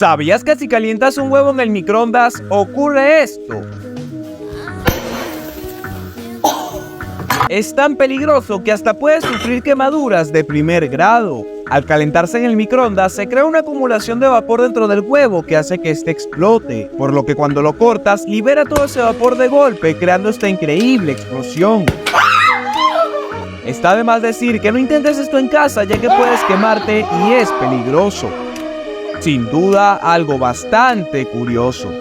¿Sabías que si calientas un huevo en el microondas ocurre esto? Es tan peligroso que hasta puede sufrir quemaduras de primer grado. Al calentarse en el microondas se crea una acumulación de vapor dentro del huevo que hace que este explote, por lo que cuando lo cortas libera todo ese vapor de golpe, creando esta increíble explosión. Está de más decir que no intentes esto en casa, ya que puedes quemarte y es peligroso. Sin duda, algo bastante curioso.